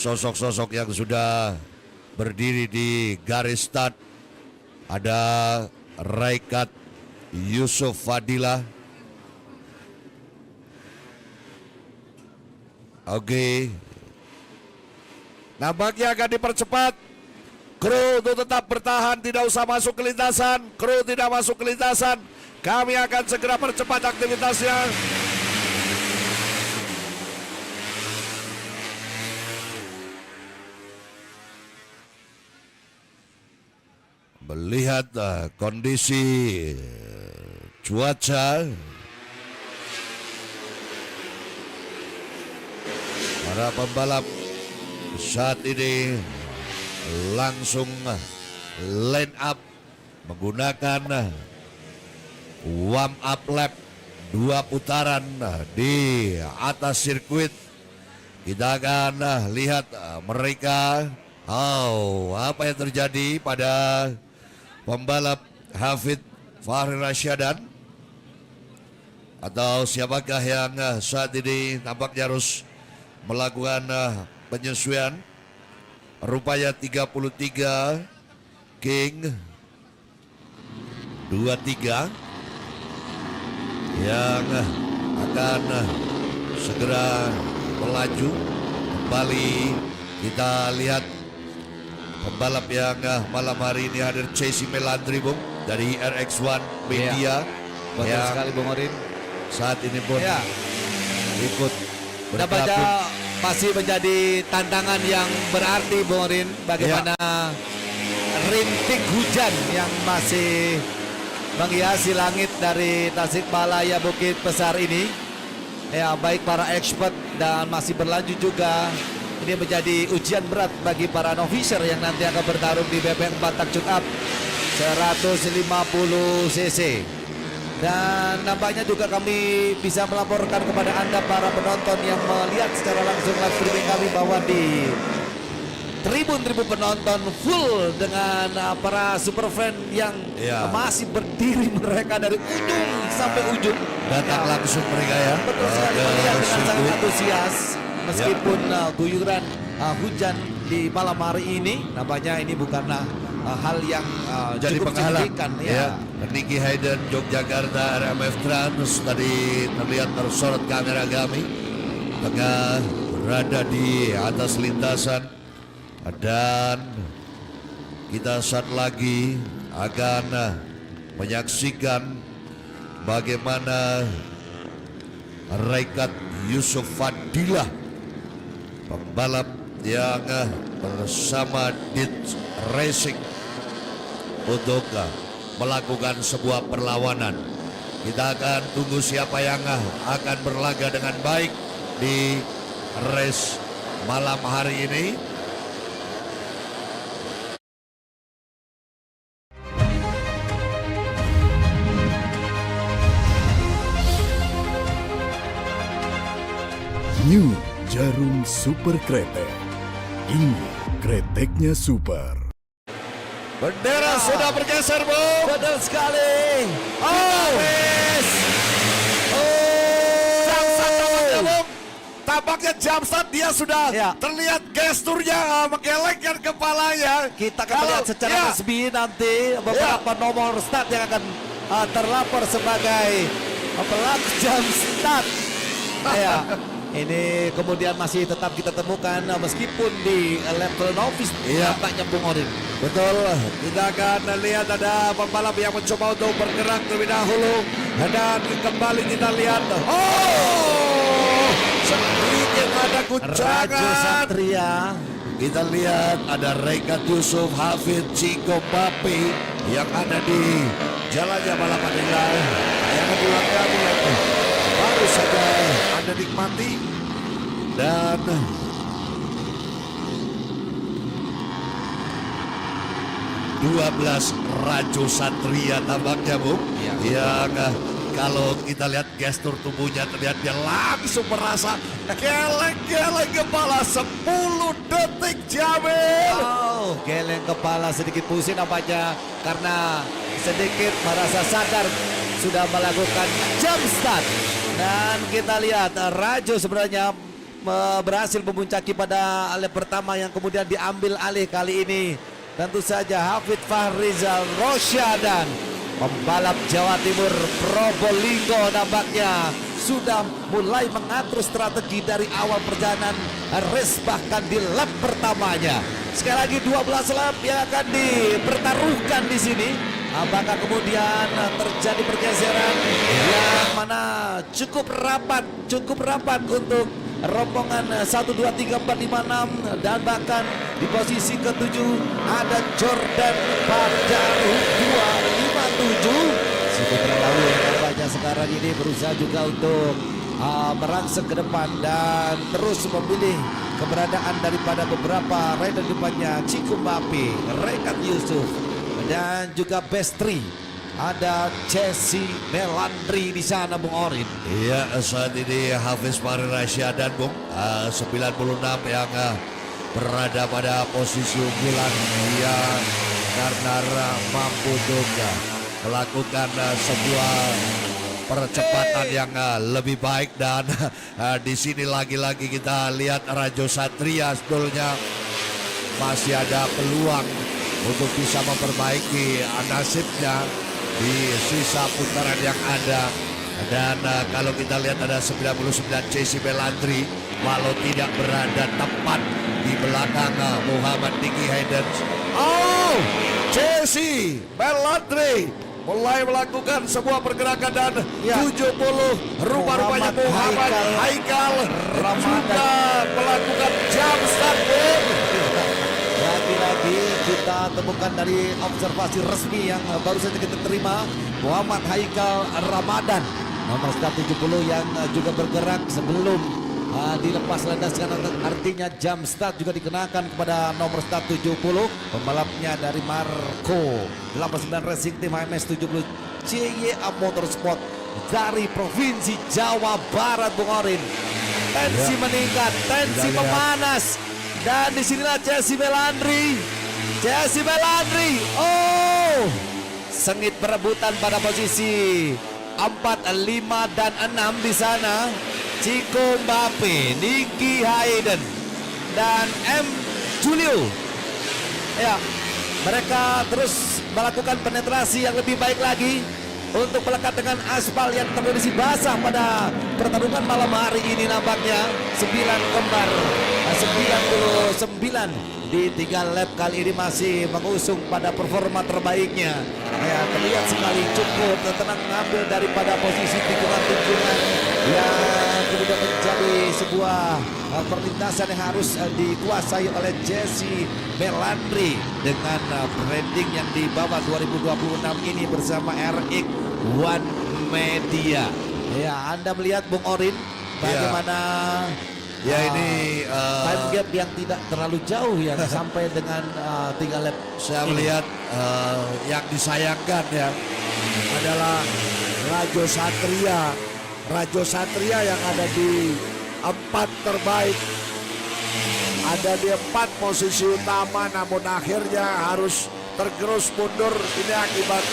sosok-sosok yang sudah berdiri di garis start. Ada Raikat Yusuf Fadila. Oke. Nampaknya akan dipercepat. Kru untuk tetap bertahan, tidak usah masuk ke lintasan. Kru tidak masuk ke lintasan. Kami akan segera percepat aktivitasnya. Melihat kondisi cuaca, para pembalap saat ini langsung line up menggunakan warm up lap 2 putaran di atas sirkuit. Kita akan lihat mereka apa yang terjadi pada pembalap Hafid Fahri Rasyadan, atau siapakah yang saat ini nampaknya harus melakukan penyesuaian. Rupanya 33 King 23 yang akan segera melaju kembali. Kita lihat pembalap yang malam hari ini hadir, Chasey Melandri, Bung, dari RX1 Media. Betul sekali, Bung Orin. Saat ini pun ikut Nampaknya masih menjadi tantangan yang berarti, Bung Orin, bagaimana rintik hujan yang masih menghiasi langit dari Tasikmalaya Bukit Besar ini. Ya, baik para expert dan masih berlanjut juga. Ini menjadi ujian berat bagi para novicer yang nanti akan bertarung di BP4 Takcut Up 150 cc. Dan nampaknya juga kami bisa melaporkan kepada Anda para penonton yang melihat secara langsung live streaming kami bahwa di tribun-tribun penonton full dengan para super fan yang masih berdiri mereka dari ujung sampai ujung. Datang langsung mereka ya. Betul sekali, melihat dengan sangat antusias. Meskipun guyuran hujan di malam hari ini, nampaknya ini bukanlah hal yang jadi cukup penghalang. signifikan. Nicky Hayden, Yogyakarta RMF Trans tadi terlihat tersorot kamera kami tengah berada di atas lintasan, dan kita saat lagi akan menyaksikan bagaimana Raikat Yusuf Fadila, pembalap yang bersama Dit Racing, untuk melakukan sebuah perlawanan. Kita akan tunggu siapa yang akan berlaga dengan baik di race malam hari ini. New Jarum Super Kretek. Ini kreteknya super. Bendera sudah bergeser, Bu. Betul sekali. Tampaknya Jamstad dia sudah terlihat gesturnya menggelengkan kepalanya. Kita akan lihat secara resmi nanti beberapa nomor start yang akan terlapor sebagai pelaku Jamstad. Ini kemudian masih tetap kita temukan meskipun di level novice nampaknya, Bung Orin. Betul, kita akan lihat ada pembalap yang mencoba untuk bergerak terlebih dahulu, dan kembali kita lihat sedikit ada guncangan. Rajo Satria. Kita lihat ada Raikat Yusuf, Hafid, Ciko Bapi yang ada di jalannya balapan ini. Yang kedua kali baru saja Anda nikmati, dan (12) Rajo Satria tampaknya, Bu. Kalau kita lihat gestur tubuhnya, terlihat dia langsung merasa geleng-geleng kepala 10 detik, Jamil. Geleng kepala sedikit pusing nampaknya karena sedikit merasa sadar sudah melakukan jump start. Dan kita lihat Rajo sebenarnya berhasil memuncaki pada lap pertama yang kemudian diambil alih kali ini. Tentu saja Hafid Fahrizal Rosyadan, pembalap Jawa Timur Probolinggo, nampaknya sudah mulai mengatur strategi dari awal perjalanan race bahkan di lap pertamanya. Sekali lagi 12 lap yang akan dipertaruhkan di sini. Apakah kemudian terjadi pergeseran yang mana cukup rapat untuk rombongan 1, 2, 3, 4, 5, 6 dan bahkan di posisi ke-7 ada Jordan Badarudin 257. Si putra lalu yang nampaknya sekarang ini berusaha juga untuk merangsek ke depan dan terus memilih keberadaan daripada beberapa rider depannya, Chico Mbappe, Rekat Yusuf dan juga Bestri. Ada Jesse Melandri di sana, Bung Orin. Iya, saat ini Hafiz Fahrizal Rosyadan, Bung, 96 yang berada pada posisi unggulan. Dia karena mampu untuk melakukan sebuah percepatan yang lebih baik dan di sini lagi-lagi kita lihat Rajo Satria sebetulnya masih ada peluang untuk bisa memperbaiki nasibnya di sisa putaran yang ada. Dan kalau kita lihat ada 99 Jesse Melandri, walau tidak berada tepat di belakang Muhammad Diki Hayden. Oh, Jesse Melandri mulai melakukan sebuah pergerakan dan 70 rupa-rupanya Muhammad Haikal juga melakukan jump start. Lagi-lagi kita temukan dari observasi resmi yang baru saja kita terima, Muhammad Haikal Ramadan nomor 170 yang juga bergerak sebelum dilepas landaskan, artinya jump start juga dikenakan kepada nomor 170 pembalapnya dari Marco 89 Racing Team HMS 70 CYA Motorsport dari Provinsi Jawa Barat, Bung Orin. Tensi meningkat, tensi memanas. Dan disinilah Jesse Melandri. Oh, sengit berebutan pada posisi 4, 5 dan 6 di sana. Chico Mbappe, Nicky Hayden dan M Julio. Ya, mereka terus melakukan penetrasi yang lebih baik lagi untuk melekat dengan aspal yang terkondisi basah pada pertarungan malam hari ini. Nampaknya 9 kembar 99 di 3 lap kali ini masih mengusung pada performa terbaiknya. Ya, terlihat sekali cukup tenang mengambil daripada posisi tikungan-tikungan yang kemudian menjadi sebuah perlintasan yang harus dikuasai oleh Jesse Melandri dengan branding yang di bawah 2026 ini bersama RX One Media. Ya, Anda melihat, Bung Orin, bagaimana ini time gap yang tidak terlalu jauh yang sampai dengan 3 lap. Saya melihat yang disayangkan ya adalah Rajo Satria yang ada di 4 terbaik, ada di 4 posisi utama, namun akhirnya harus tergerus mundur. Ini akibat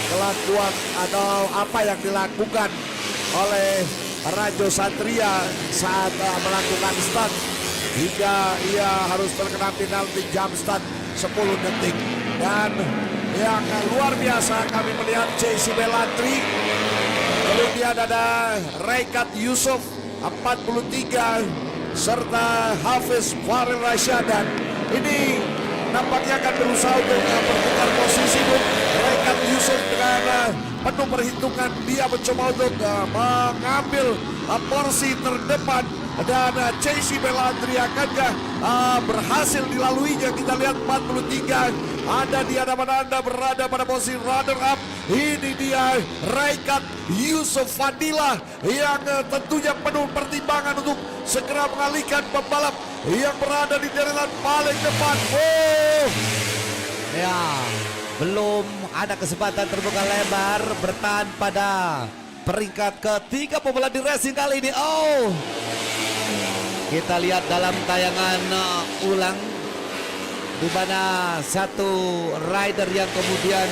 kelakuan atau apa yang dilakukan oleh Rajo Satria saat melakukan start, hingga ia harus terkena penalti jump start 10 detik. Dan yang luar biasa kami melihat Jesse Melandri, kemudian ada Rekat Yusuf 43 serta Hafiz Fahrizal Rosyadan. Ini nampaknya akan berusaha untuk bertukar posisi. Rekat Yusuf dengan penuh perhitungan dia mencoba untuk mengambil porsi terdepan, dan Jesse Melandri akankah berhasil dilaluinya. Kita lihat 43 ada di hadapan Anda berada pada posisi runner up. Ini dia Rekat Yusuf Fadila yang tentunya penuh pertimbangan untuk segera mengalihkan pembalap yang berada di deretan paling depan. Ya, belum ada kesempatan terbuka lebar bertahan pada peringkat ketiga pembalap di racing kali ini. Kita lihat dalam tayangan ulang di mana satu rider yang kemudian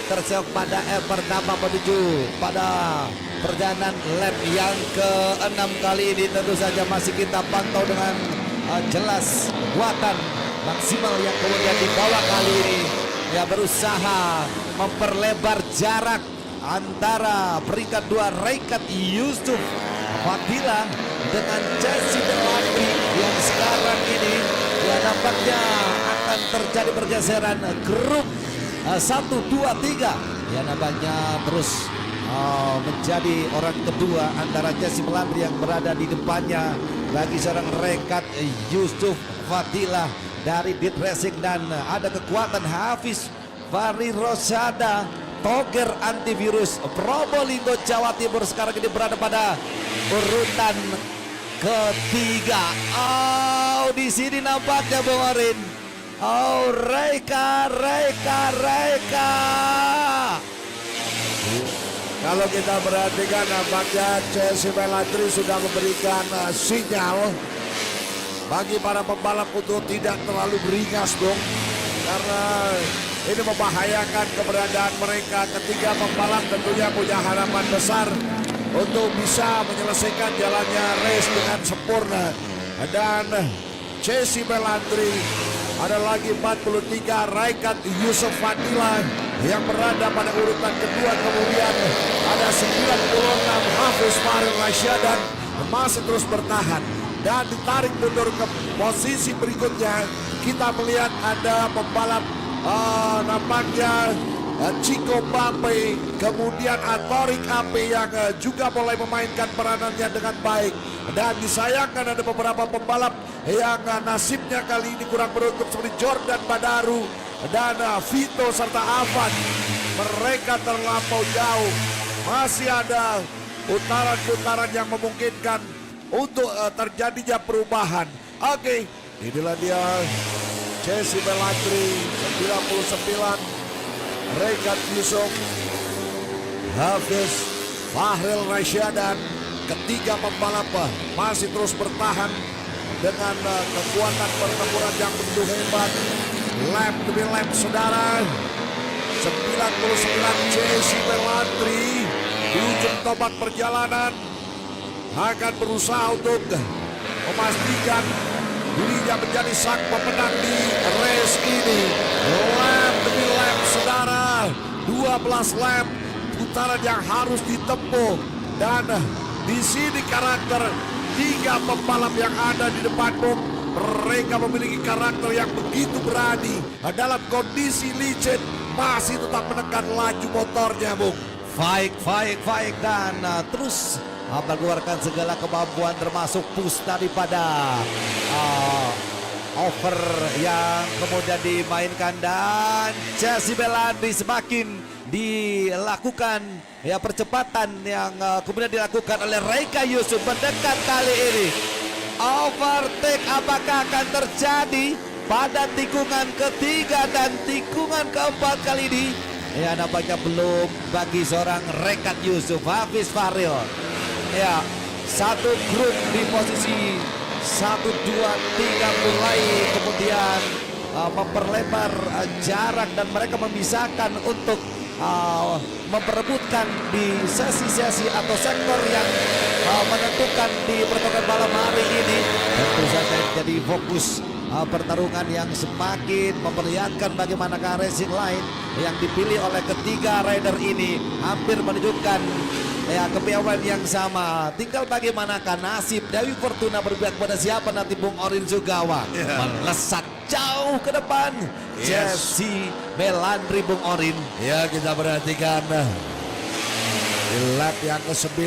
terseok pada pertama menuju pada perjalanan lap yang ke-6 kali ini. Tentu saja masih kita pantau dengan jelas kekuatan maksimal yang kemudian dibawa kali ini. Ya, berusaha memperlebar jarak antara peringkat 2 Raikat Yusuf Fadila dengan Jesse Belantri yang sekarang ini ya nampaknya akan terjadi pergeseran grup 1, 2, 3 ya nampaknya terus menjadi orang kedua antara Jesse Belantri yang berada di depannya bagi seorang Raikat Yusuf Fadila dari Dit Racing, dan ada kekuatan Hafiz Fahri Rosada Toger Antivirus Probolinggo Jawa Timur sekarang ini berada pada urutan ketiga. Oh, di sini nampaknya Bung Orin. Oh, Reka. Kalau kita perhatikan nampaknya Jesse Belantri sudah memberikan sinyal bagi para pembalap untuk tidak terlalu beringas, Bung, karena ini membahayakan keberadaan mereka. Ketiga pembalap tentunya punya harapan besar untuk bisa menyelesaikan jalannya race dengan sempurna. Dan Jesse Belantri ada lagi 43 Raikat Yusuf Fadila yang berada pada urutan kedua. Kemudian ada 96 Hafiz Fahri Rosada masih terus bertahan dan ditarik mundur ke posisi berikutnya. Kita melihat ada pembalap nampaknya Chico Bape, kemudian Atorik Ape yang juga mulai memainkan peranannya dengan baik. Dan disayangkan ada beberapa pembalap yang nasibnya kali ini kurang beruntung seperti Jordan Badaru dan Vito serta Avan. Mereka terlampau jauh. Masih ada putaran-putaran yang memungkinkan untuk terjadinya perubahan. Oke, inilah dia Jesse Belantri 99, Raikat Yusuf, Hafiz Fahri Rosada. Ketiga pembalap masih terus bertahan dengan kekuatan pertempuran yang begitu hebat. Lap demi lap, saudara. 99 Jesse Belantri di ujung tombak perjalanan akan berusaha untuk memastikan dirinya menjadi sang pemenang di race ini. Lap demi lap, saudara. 12 lap putaran yang harus ditempuh, dan di sini karakter tiga pembalap yang ada di depan Bung. Mereka memiliki karakter yang begitu berani dalam kondisi licin, masih tetap menekan laju motornya, Bung. Fight dan terus mengeluarkan segala kemampuan termasuk push daripada over yang kemudian dimainkan, dan Jesse Belantri semakin dilakukan ya percepatan yang kemudian dilakukan oleh Raikat Yusuf mendekat kali ini. Overtake apakah akan terjadi pada tikungan ketiga dan tikungan keempat kali ini? Ya, nampaknya belum bagi seorang Raikat Yusuf. Hafiz Fahri ya, satu grup di posisi 1, 2, 3 mulai kemudian memperlebar jarak, dan mereka memisahkan untuk memperebutkan di sesi-sesi atau sektor yang menentukan di pertarungan malam hari ini. Tentu saja jadi fokus pertarungan yang semakin memperlihatkan bagaimanakah racing line yang dipilih oleh ketiga rider ini hampir menunjukkan ya kepiawaian yang sama. Tinggal bagaimanakah nasib Dewi Fortuna berpihak pada siapa nanti Bung Orin Sugawa. Melesat jauh ke depan. Jesse Belantri, Bung Orin. Ya, kita perhatikan di lap yang ke-9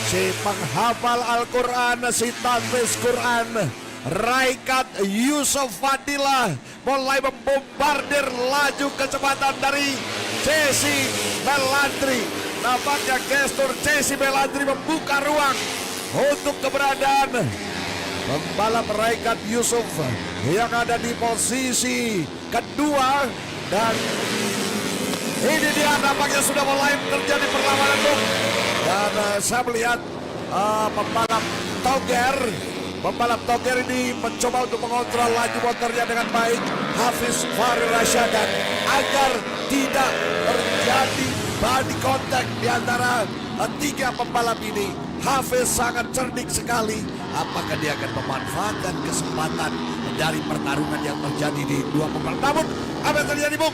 si penghafal Al-Quran, si tahfiz Quran Raikat Yusuf Fadila mulai membombardir laju kecepatan dari Jesse Belantri. Nampaknya gestur Jesse Belantri membuka ruang untuk keberadaan pembalap Raikat Yusuf yang ada di posisi kedua, dan ini dia nampaknya sudah mulai terjadi perlawanan, Bung. Dan saya melihat pembalap Toger ini mencoba untuk mengontrol laju motornya dengan baik, Hafiz Fahri Rosada, agar tidak terjadi body contact di antara tiga pembalap ini. Hafiz sangat cerdik sekali. Apakah dia akan memanfaatkan kesempatan dari pertarungan yang terjadi di dua pembalap? Namun apa yang terjadi, Bung?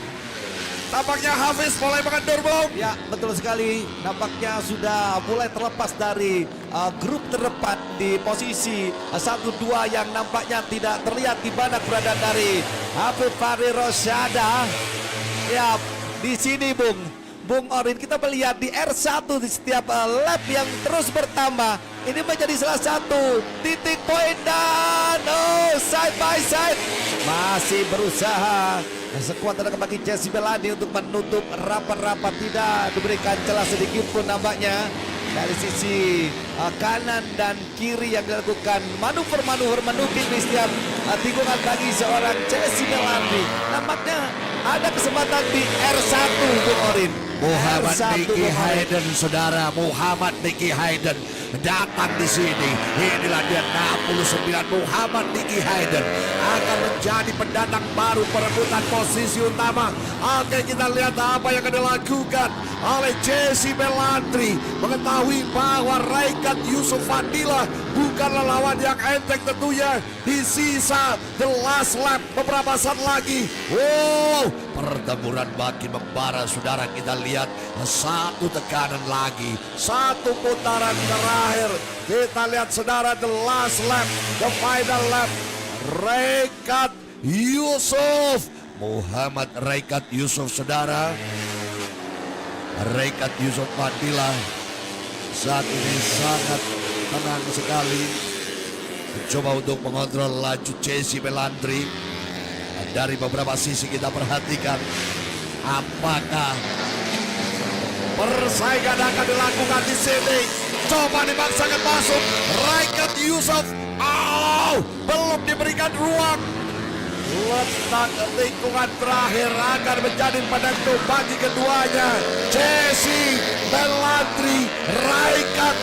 Tampaknya Hafiz mulai mengendur, Bung. Ya, betul sekali. Nampaknya sudah mulai terlepas dari grup terdepan di posisi 1-2 yang nampaknya tidak terlihat di mana keberadaan dari Hafiz Fahri Rosyada. Ya, di sini Bung Orin, kita melihat di R1 di setiap lap yang terus bertambah. Ini menjadi salah satu titik poin dan side by side masih berusaha sekuat tenaga bagi Jesse Belandi untuk menutup rapat-rapat. Tidak diberikan celah sedikit pun nampaknya dari sisi kanan dan kiri yang dilakukan manuver-manuver menukik di setiap tikungan bagi seorang Jesse Belandi. Nampaknya ada kesempatan di R1, Bung Orin. Muhammad R1, Nicky Bung Orin. Hayden, saudara. Muhammad Nicky Hayden datang di sini. Inilah dia 69. Muhammad Nicky Hayden akan menjadi pendatang baru perebutan posisi utama. Oke, kita lihat apa yang akan dilakukan oleh Jesse Belantri. Mengetahui bahwa Raikat Yusuf Fadila bukanlah lawan yang enteng tentunya. Di sisa the last lap beberapa saat lagi. Wow, pertempuran makin membara, saudara. Kita lihat satu tekanan lagi, satu putaran terakhir. Kita lihat, saudara, the last lap, the final lap. Raikat Yusuf, Muhammad Raikat Yusuf, saudara. Raikat Yusuf Fadila saat ini sangat tenang sekali, mencoba untuk mengontrol laju Jesse Belantri. Dari beberapa sisi kita perhatikan apakah persaingan akan dilakukan di sini. Coba dipaksakan masuk Raikat Yusuf. Belum diberikan ruang. Letak tikungan terakhir akan menjadi penentu bagi keduanya. Jesse Belantri, Raikat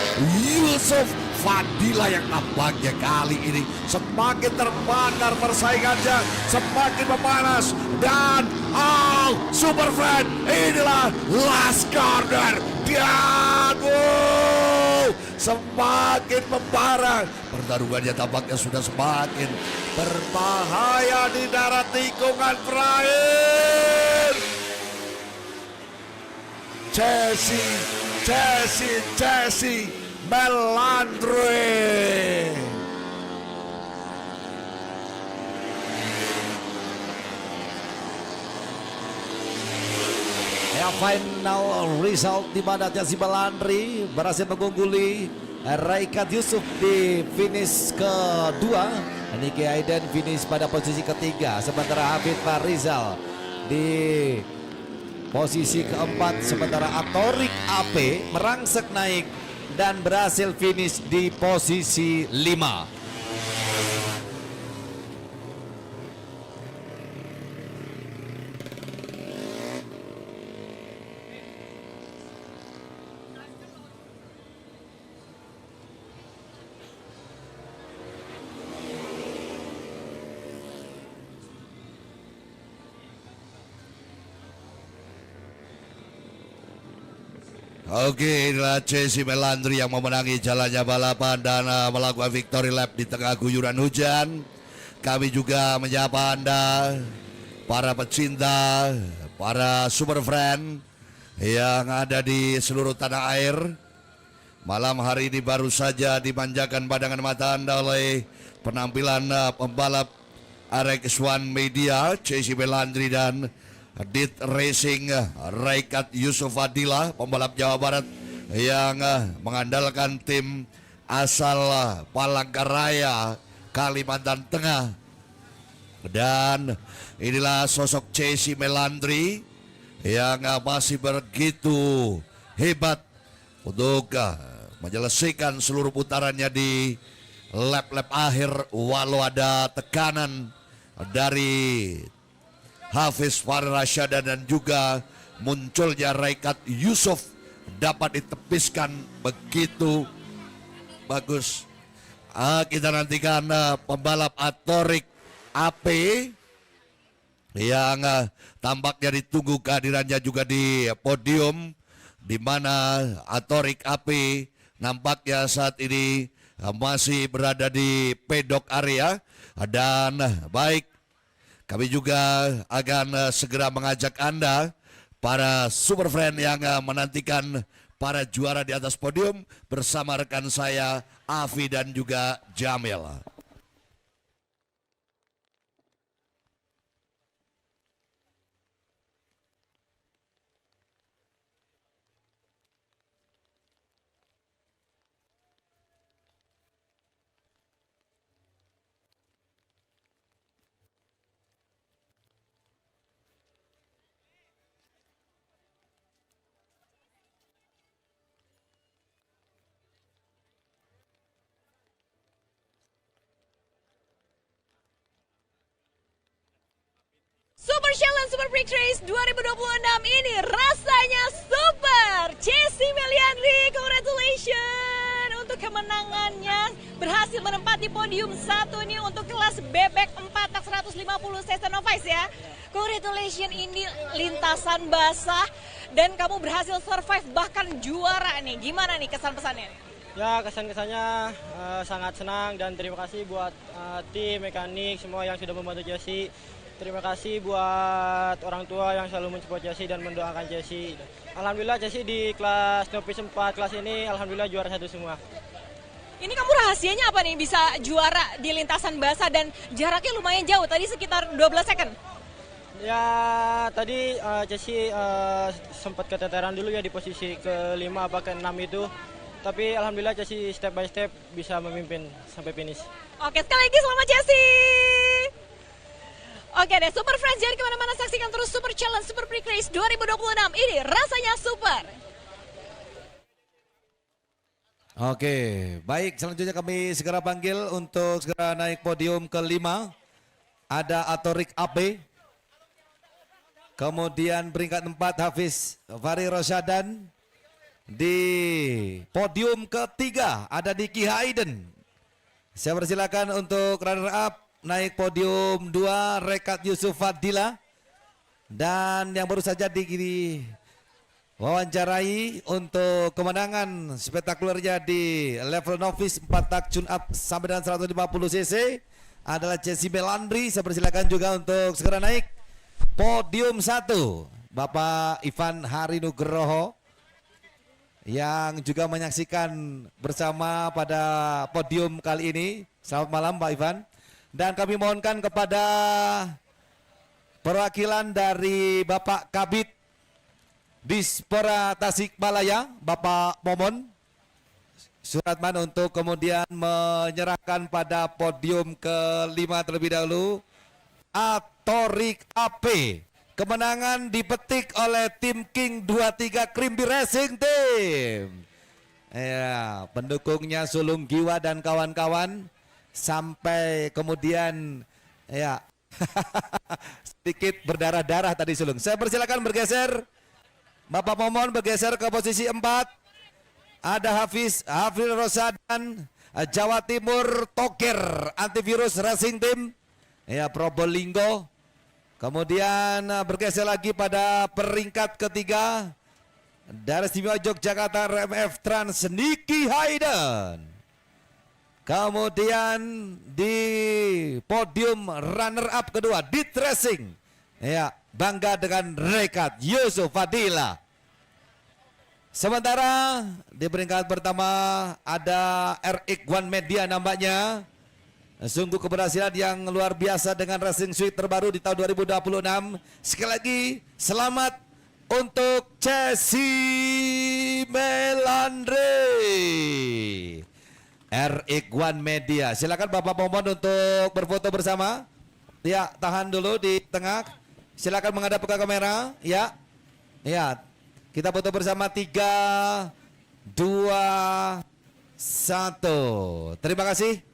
Yusuf Fadila yang nampaknya kali ini semakin terbakar persaingannya, semakin memanas. Dan Super Friend, inilah last corner. Dan semakin membara. Pertarungannya tampaknya sudah semakin berbahaya di darat tikungan terakhir. Jesse Belantri. Ya, final result di mana Jesse Belantri berhasil mengungguli Raikat Yusuf di finish kedua. Nicky Hayden finish pada posisi ketiga, sementara Hafid Farizal di posisi keempat, sementara Atorik AP merangsek naik dan berhasil finish di posisi 5. Oke, inilah Jesse Belantri yang memenangi jalannya balapan dan melakukan victory lap di tengah guyuran hujan. Kami juga menyapa Anda, para pecinta, para super friend yang ada di seluruh tanah air. Malam hari ini baru saja dimanjakan pandangan mata Anda oleh penampilan pembalap RX1 Media, Jesse Belantri dan Dit Racing Raikat Yusuf Fadila, pembalap Jawa Barat yang mengandalkan tim asal Palangkaraya, Kalimantan Tengah. Dan inilah sosok Jesse Belantri yang masih begitu hebat untuk menyelesaikan seluruh putarannya di lap-lap akhir, walau ada tekanan dari Hafiz Fahri Rosyada dan juga munculnya Raikat Yusuf dapat ditepiskan begitu bagus. Kita nantikan pembalap Atorik AP yang tampaknya ditunggu kehadirannya juga di podium, di mana Atorik AP nampaknya saat ini masih berada di pedok area. Dan baik, kami juga akan segera mengajak Anda para super friend yang menantikan para juara di atas podium bersama rekan saya Afi dan juga Jamil. Super Challenge Super Freak Race 2026 ini rasanya super. Jessie Meliandri, congratulations untuk kemenangannya. Berhasil menempati podium 1 ini untuk kelas bebek 4 tak 150 cc novice ya. Congratulations, ini lintasan basah dan kamu berhasil survive bahkan juara nih. Gimana nih kesan pesannya? Ya, kesan-kesannya sangat senang dan terima kasih buat tim mekanik semua yang sudah membantu Jessie. Terima kasih buat orang tua yang selalu mensupport Jessie dan mendoakan Jessie. Alhamdulillah Jessie di kelas novice 4 kelas ini alhamdulillah juara 1 semua. Ini kamu rahasianya apa nih bisa juara di lintasan basah dan jaraknya lumayan jauh, tadi sekitar 12 second. Ya, tadi Jessie sempat keteteran dulu ya di posisi ke-5 apa ke-6 itu. Tapi alhamdulillah Jessie step by step bisa memimpin sampai finish. Oke, sekali lagi selamat Jessie. Oke deh, Super Friends, jangan kemana-mana, saksikan terus Super Challenge Super Freak Race 2026. Ini rasanya super. Oke, baik, selanjutnya kami segera panggil untuk segera naik podium ke-5. Ada Atorik AP. Kemudian peringkat 4 Hafiz Fari Rosyadan. Di podium ke-3 ada Diki Hayden. Saya persilakan untuk runner up naik podium 2 Rekat Yusuf Fadila. Dan yang baru saja wawancarai untuk kemenangan spektakulernya di level novice 4 tak tune up sampai dengan 150 cc adalah Jessie Melandri. Saya persilakan juga untuk segera naik podium 1 Bapak Ivan Harinugroho yang juga menyaksikan bersama pada podium kali ini. Selamat malam Pak Ivan. Dan kami mohonkan kepada perwakilan dari Bapak Kabid Dispora Tasikmalaya, Bapak Momon Suratman, untuk kemudian menyerahkan pada podium ke-5 terlebih dahulu Atorik AP. Kemenangan dipetik oleh tim King 23 Krimbi Racing Team. Ya, pendukungnya Sulung Giwa dan kawan-kawan sampai kemudian ya sedikit berdarah-darah tadi Sulung. Saya persilakan bergeser. Bapak Momon bergeser ke posisi 4. Ada Hafiz Rosadan, Jawa Timur Toker Antivirus Racing Team, ya, Probolinggo. Kemudian bergeser lagi pada peringkat ke-3 dari Istimewa Yogyakarta RMF Trans Niki Hayden. Kemudian di podium runner up kedua Dit Racing, ya, bangga dengan Rekat Yusuf Fadila. Sementara di peringkat pertama ada RX1 Media nampaknya. Sungguh keberhasilan yang luar biasa dengan racing suite terbaru di tahun 2026. Sekali lagi selamat untuk Jessie Melandri. RX1 Media. Silakan Bapak Momon untuk berfoto bersama. Ya, tahan dulu di tengah. Silakan menghadap ke kamera. Ya. Ya. Kita foto bersama 3 2 1. Terima kasih.